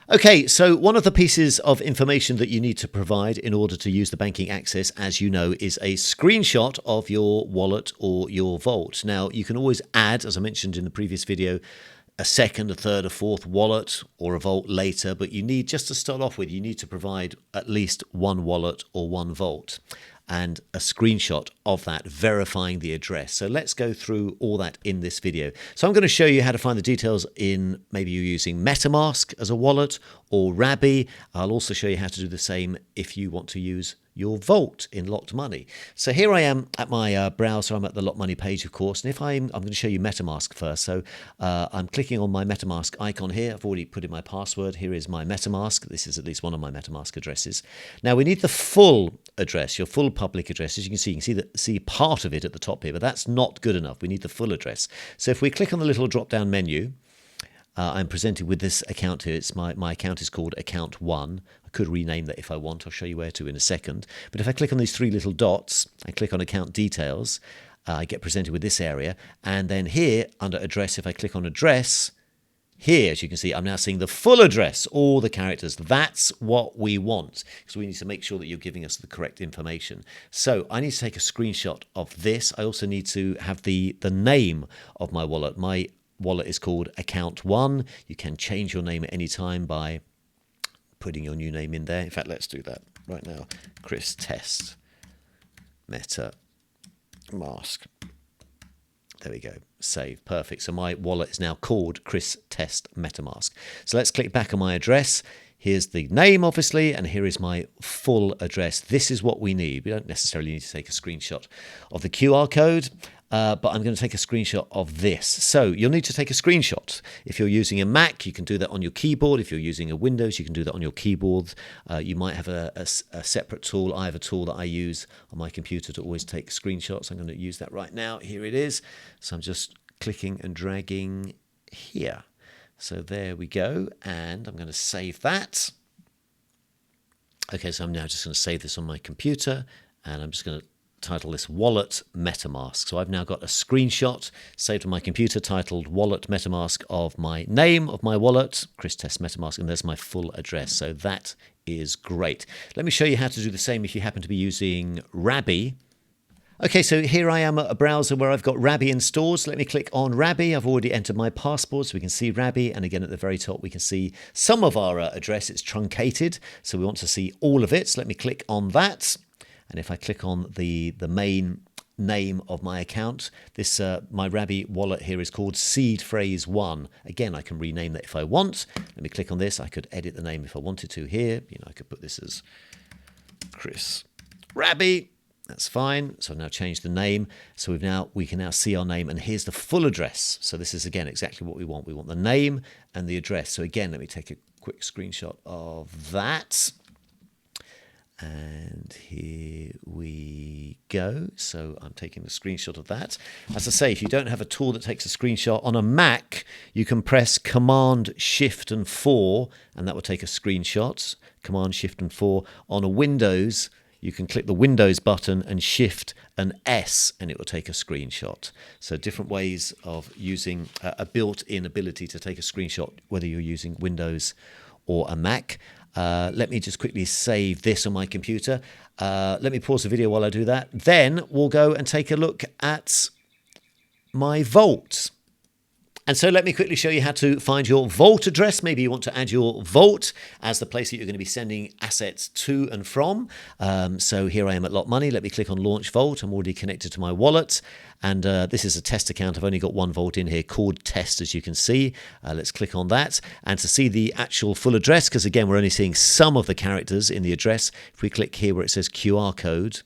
Okay, so one of the pieces of information that you need to provide in order to use the banking access, as you know, is a screenshot of your wallet or your vault. Now, you can always add, as I mentioned in the previous video, a second, a third, a fourth wallet or a vault later, but you need, just to start off with, you need to provide at least one wallet or one vault and a screenshot of that verifying the address. So let's go through all that in this video. So I'm going to show you how to find the details in, maybe you're using MetaMask as a wallet or Rabby. I'll also show you how to do the same if you want to use your vault in Locked Money. So here I am at my browser. I'm at the Locked Money page, of course. And if I'm going to show you MetaMask first. So I'm clicking on my MetaMask icon here. I've already put in my password. Here is my MetaMask. This is at least one of my MetaMask addresses. Now we need the full address, your full public address. As you can see part of it at the top here, but that's not good enough. We need the full address. So if we click on the little drop-down menu, I'm presented with this account here. It's my account is called Account 1. I could rename that if I want. I'll show you where to in a second. But if I click on these three little dots and click on Account Details, I get presented with this area. And then here, under Address, if I click on Address, here, as you can see, I'm now seeing the full address, all the characters. That's what we want, because we need to make sure that you're giving us the correct information. So I need to take a screenshot of this. I also need to have the name of my wallet. My wallet is called Account 1. You can change your name at any time by putting your new name in there. In fact, let's do that right now. Chris Test MetaMask. There we go. Save. Perfect. So my wallet is now called Chris Test MetaMask. So let's click back on my address. Here's the name, obviously, and here is my full address. This is what we need. We don't necessarily need to take a screenshot of the QR code, but I'm going to take a screenshot of this. So you'll need to take a screenshot. If you're using a Mac, you can do that on your keyboard. If you're using a Windows, you can do that on your keyboard. You might have a separate tool. I have a tool that I use on my computer to always take screenshots. I'm going to use that right now. Here it is. So I'm just clicking and dragging here. So there we go, and I'm going to save that. Okay, so I'm now just going to save this on my computer, and I'm just going to title this Wallet MetaMask. So I've now got a screenshot saved on my computer titled Wallet MetaMask of my name of my wallet, Chris Test MetaMask, and there's my full address. So that is great. Let me show you how to do the same if you happen to be using Rabby. Okay, so here I am at a browser where I've got Rabby installed. So let me click on Rabby. I've already entered my passport, so we can see Rabby. And again, at the very top, we can see some of our address. It's truncated, so we want to see all of it. So let me click on that. And if I click on the main name of my account, this my Rabby wallet here is called Seed Phrase 1. Again, I can rename that if I want. Let me click on this. I could edit the name if I wanted to here. I could put this as Chris Rabby. That's fine. So I've now changed the name. So we can now see our name, and here's the full address. So this is, again, exactly what we want. We want the name and the address. So again, let me take a quick screenshot of that. And here we go. So I'm taking a screenshot of that. As I say, if you don't have a tool that takes a screenshot on a Mac, you can press Command, Shift, and 4, and that will take a screenshot. Command, Shift, and 4. On a Windows, you can click the Windows button and Shift and S, and it will take a screenshot. So different ways of using a built-in ability to take a screenshot, whether you're using Windows or a Mac. Let me just quickly save this on my computer. Let me pause the video while I do that. Then we'll go and take a look at my vault. And so let me quickly show you how to find your vault address. Maybe you want to add your vault as the place that you're going to be sending assets to and from. So here I am at Locked Money. Let me click on Launch Vault. I'm already connected to my wallet. And this is a test account. I've only got one vault in here called Test, as you can see. Let's click on that. And to see the actual full address, because again, we're only seeing some of the characters in the address. If we click here where it says QR code,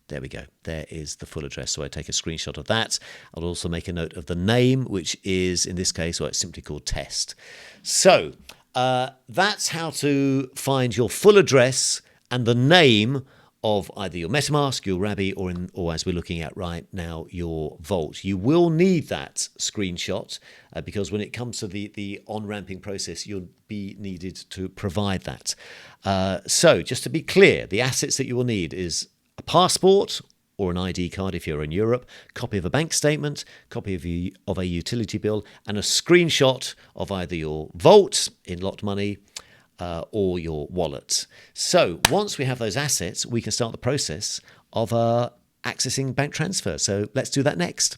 there we go. There is the full address. So I take a screenshot of that. I'll also make a note of the name, which is, in this case, it's simply called Test. So that's how to find your full address and the name of either your MetaMask, your Rabby, or as we're looking at right now, your vault. You will need that screenshot because when it comes to the on-ramping process, you'll be needed to provide that. So just to be clear, the assets that you will need is a passport or an ID card if you're in Europe, copy of a bank statement, copy of a utility bill, and a screenshot of either your vault in Locked Money, or your wallet. So once we have those assets, we can start the process of accessing bank transfer. So let's do that next.